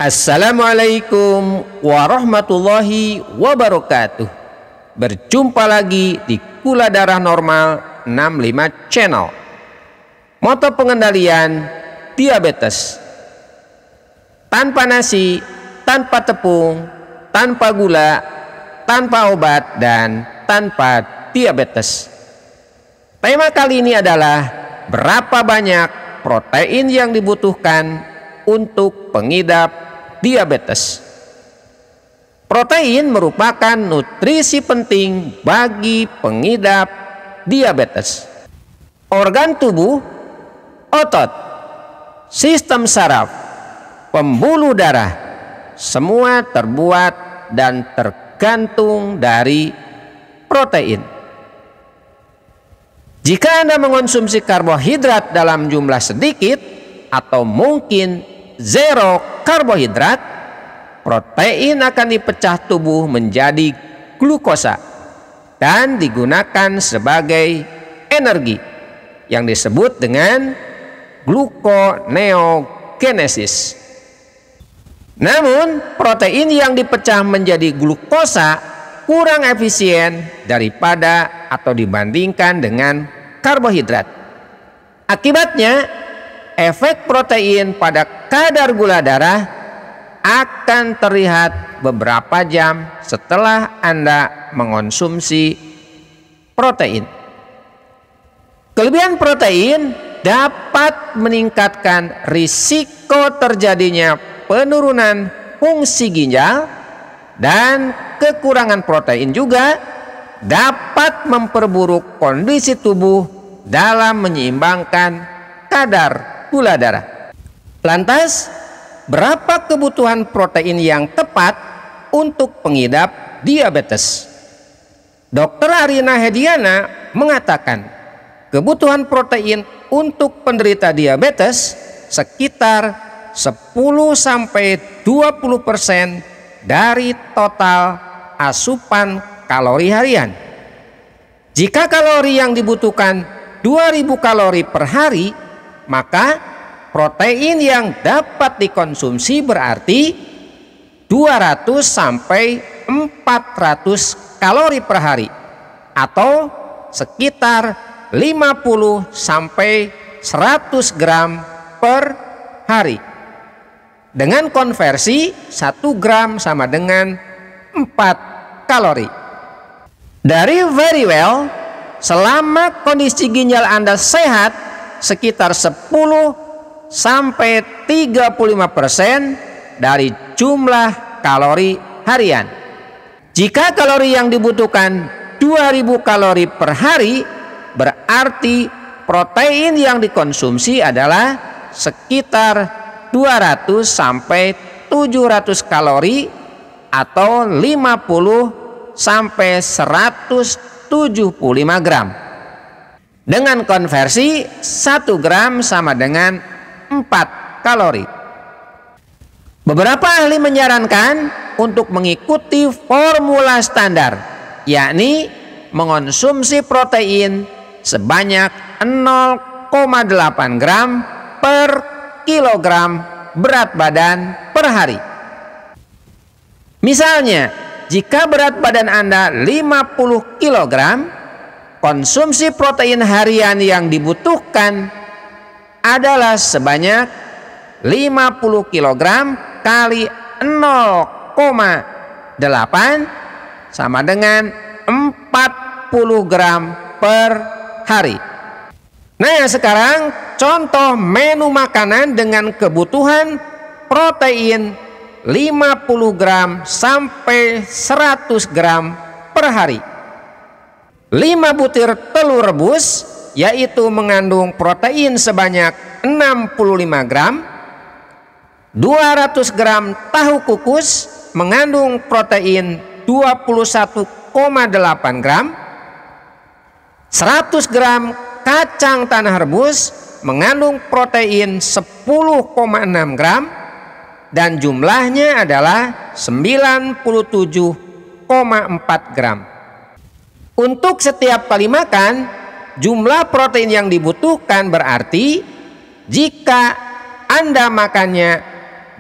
Assalamualaikum warahmatullahi wabarakatuh. Berjumpa lagi di Gula Darah Normal 65 Channel. Moto pengendalian diabetes: tanpa nasi, tanpa tepung, tanpa gula, tanpa obat, dan tanpa diabetes. Tema kali ini adalah berapa banyak protein yang dibutuhkan untuk pengidap diabetes. Protein merupakan nutrisi penting bagi pengidap diabetes. Organ tubuh, otot, sistem saraf, pembuluh darah, semua terbuat dan tergantung dari protein. Jika Anda mengonsumsi karbohidrat dalam jumlah sedikit atau mungkin zero karbohidrat, protein akan dipecah tubuh menjadi glukosa dan digunakan sebagai energi yang disebut dengan gluconeogenesis. Namun, protein yang dipecah menjadi glukosa kurang efisien daripada atau dibandingkan dengan karbohidrat. Akibatnya, efek protein pada kadar gula darah akan terlihat beberapa jam setelah Anda mengonsumsi protein. Kelebihan protein dapat meningkatkan risiko terjadinya penurunan fungsi ginjal, dan kekurangan protein juga dapat memperburuk kondisi tubuh dalam menyeimbangkan kadar gula darah. Lantas, berapa kebutuhan protein yang tepat untuk pengidap diabetes? Dr. Arina Hediana mengatakan kebutuhan protein untuk penderita diabetes sekitar 10-20% dari total asupan kalori harian. Jika kalori yang dibutuhkan 2000 kalori per hari, maka protein yang dapat dikonsumsi berarti 200-400 kalori per hari, atau sekitar 50-100 gram per hari. Dengan konversi 1 gram sama dengan 4 kalori. Dari Very Well, selama kondisi ginjal Anda sehat, sekitar 10-35% dari jumlah kalori harian. Jika kalori yang dibutuhkan 2000 kalori per hari, berarti protein yang dikonsumsi adalah sekitar 200-700 kalori atau 50-175 gram. Dengan konversi 1 gram sama dengan 4 kalori. Beberapa ahli menyarankan untuk mengikuti formula standar, yakni mengonsumsi protein sebanyak 0,8 gram per kilogram berat badan per hari. Misalnya, jika berat badan Anda 50 kg, konsumsi protein harian yang dibutuhkan adalah sebanyak 50 kg kali 0,8 sama dengan 40 gram per hari. Nah, sekarang contoh menu makanan dengan kebutuhan protein 50 gram sampai 100 gram per hari. 5 butir telur rebus yaitu mengandung protein sebanyak 65 gram. 200 gram tahu kukus mengandung protein 21,8 gram. 100 gram kacang tanah rebus mengandung protein 10,6 gram dan jumlahnya adalah 97,4 gram. Untuk setiap kali makan, jumlah protein yang dibutuhkan berarti jika Anda makannya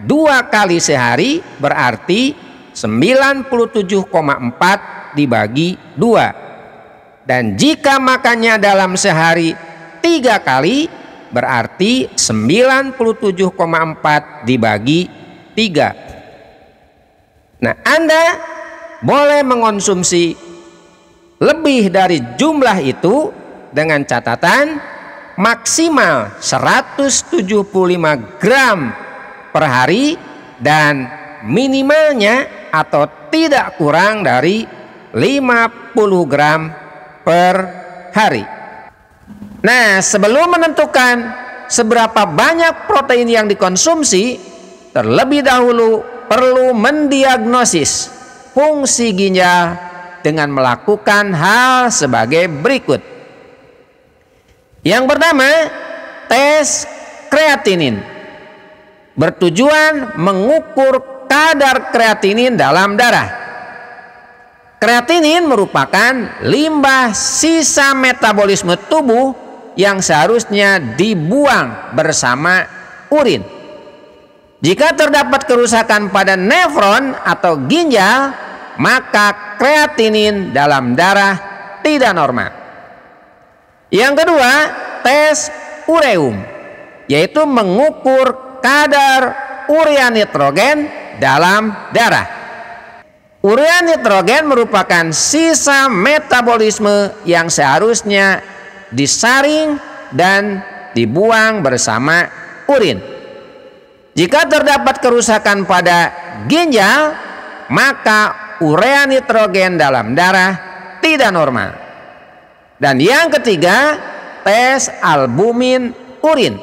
2 kali sehari berarti 97,4 dibagi 2. Dan jika makannya dalam sehari 3 kali berarti 97,4 dibagi 3. Nah, Anda boleh mengonsumsi lebih dari jumlah itu dengan catatan maksimal 175 gram per hari dan minimalnya atau tidak kurang dari 50 gram per hari. Nah, sebelum menentukan seberapa banyak protein yang dikonsumsi, terlebih dahulu perlu mendiagnosis fungsi ginjal dengan melakukan hal sebagai berikut. Yang pertama, tes kreatinin bertujuan mengukur kadar kreatinin dalam darah. Kreatinin merupakan limbah sisa metabolisme tubuh yang seharusnya dibuang bersama urin. Jika terdapat kerusakan pada nefron atau ginjal, maka kreatinin dalam darah tidak normal. Yang kedua, tes ureum, yaitu mengukur kadar urea nitrogen dalam darah. Urea nitrogen merupakan sisa metabolisme yang seharusnya disaring dan dibuang bersama urin. Jika terdapat kerusakan pada ginjal, maka urea nitrogen dalam darah tidak normal. Dan yang ketiga, tes albumin urin.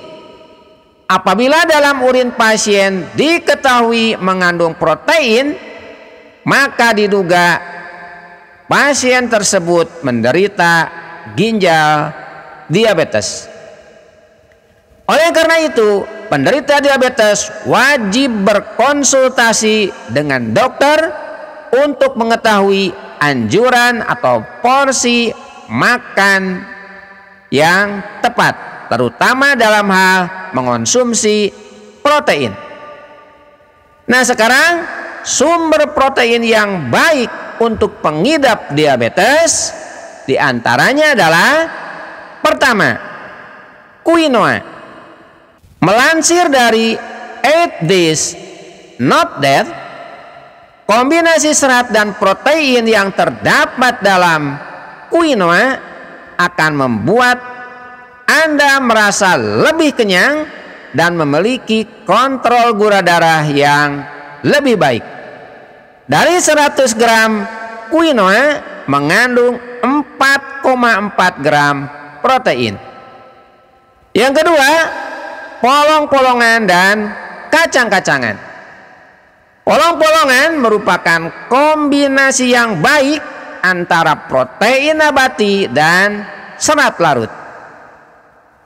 Apabila dalam urin pasien diketahui mengandung protein, maka diduga pasien tersebut menderita ginjal diabetes. Oleh karena itu, penderita diabetes wajib berkonsultasi dengan dokter untuk mengetahui anjuran atau porsi makan yang tepat, terutama dalam hal mengonsumsi protein. Nah, sekarang sumber protein yang baik untuk pengidap diabetes diantaranya adalah pertama, quinoa. Melansir dari Eat This Not That, kombinasi serat dan protein yang terdapat dalam quinoa akan membuat Anda merasa lebih kenyang dan memiliki kontrol gula darah yang lebih baik. Dari 100 gram quinoa mengandung 4,4 gram protein. Yang kedua, polong-polongan dan kacang-kacangan. Polong-polongan merupakan kombinasi yang baik antara protein nabati dan serat larut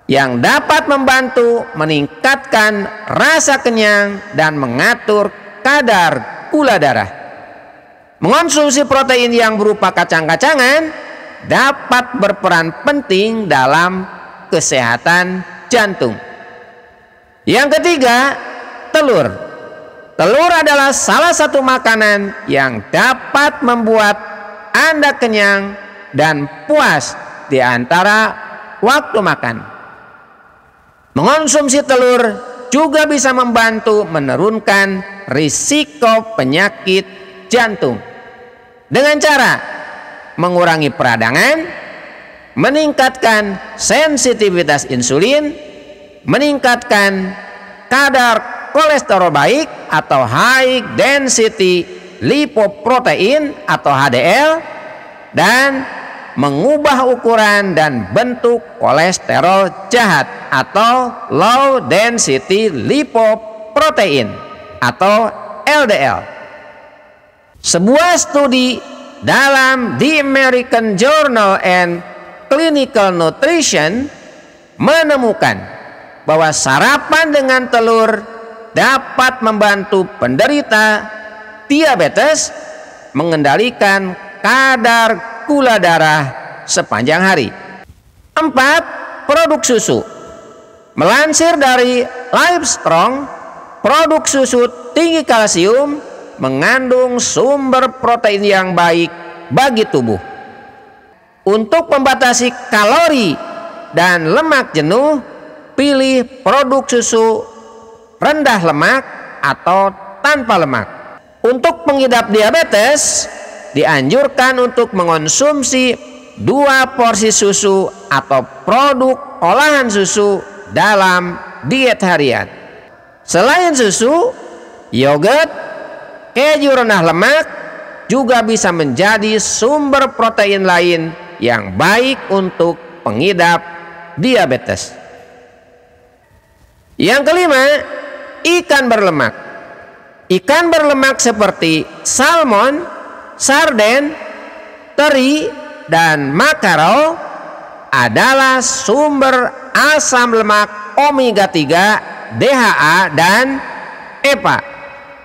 yang dapat membantu meningkatkan rasa kenyang dan mengatur kadar gula darah. Mengonsumsi protein yang berupa kacang-kacangan dapat berperan penting dalam kesehatan jantung. Yang ketiga, telur. Telur adalah salah satu makanan yang dapat membuat Anda kenyang dan puas di antara waktu makan. Mengonsumsi telur juga bisa membantu menurunkan risiko penyakit jantung dengan cara mengurangi peradangan, meningkatkan sensitivitas insulin, meningkatkan kadar kolesterol baik atau high density lipoprotein atau HDL, dan mengubah ukuran dan bentuk kolesterol jahat atau low density lipoprotein atau LDL. Sebuah studi dalam The American Journal and Clinical Nutrition menemukan bahwa sarapan dengan telur dapat membantu penderita diabetes mengendalikan kadar gula darah sepanjang hari. 4. Produk susu. Melansir dari Livestrong, produk susu tinggi kalsium mengandung sumber protein yang baik bagi tubuh. Untuk membatasi kalori dan lemak jenuh, pilih produk susu rendah lemak atau tanpa lemak. Untuk pengidap diabetes, dianjurkan untuk mengonsumsi 2 porsi susu atau produk olahan susu dalam diet harian. Selain susu, yogurt, keju rendah lemak juga bisa menjadi sumber protein lain yang baik untuk pengidap diabetes. Yang kelima, ikan berlemak. Ikan berlemak seperti salmon, sarden, teri, dan makarel adalah sumber asam lemak omega 3, DHA, dan EPA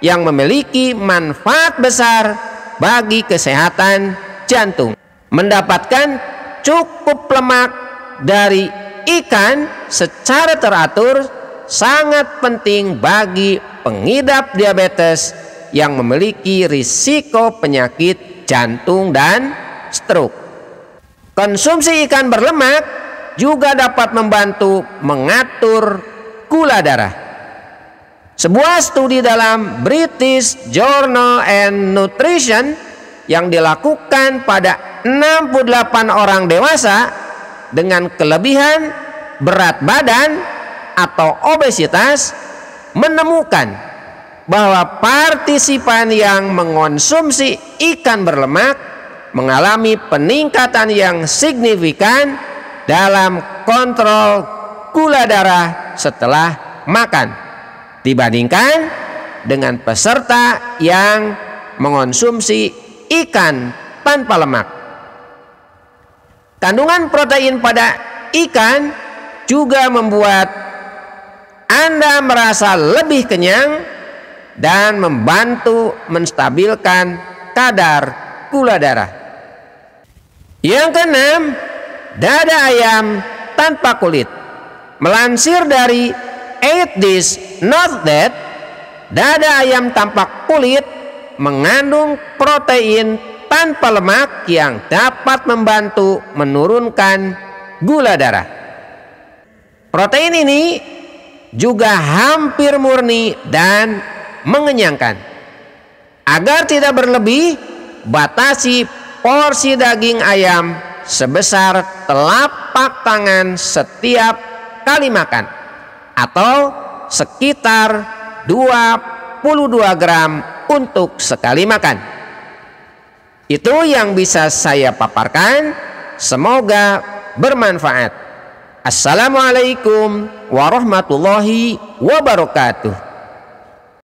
yang memiliki manfaat besar bagi kesehatan jantung. Mendapatkan cukup lemak dari ikan secara teratur sangat penting bagi pengidap diabetes yang memiliki risiko penyakit jantung dan stroke. Konsumsi ikan berlemak juga dapat membantu mengatur gula darah. Sebuah studi dalam British Journal and Nutrition yang dilakukan pada 68 orang dewasa dengan kelebihan berat badan atau obesitas menemukan bahwa partisipan yang mengonsumsi ikan berlemak mengalami peningkatan yang signifikan dalam kontrol gula darah setelah makan dibandingkan dengan peserta yang mengonsumsi ikan tanpa lemak. Kandungan protein pada ikan juga membuat Anda merasa lebih kenyang dan membantu menstabilkan kadar gula darah. Yang keenam, dada ayam tanpa kulit. Melansir dari Eat This Not That, dada ayam tanpa kulit mengandung protein tanpa lemak yang dapat membantu menurunkan gula darah. Protein ini juga hampir murni dan mengenyangkan. Agar tidak berlebih, batasi porsi daging ayam sebesar telapak tangan setiap kali makan atau sekitar 22 gram untuk sekali makan. Itu yang bisa saya paparkan, semoga bermanfaat. Assalamualaikum warahmatullahi wabarakatuh.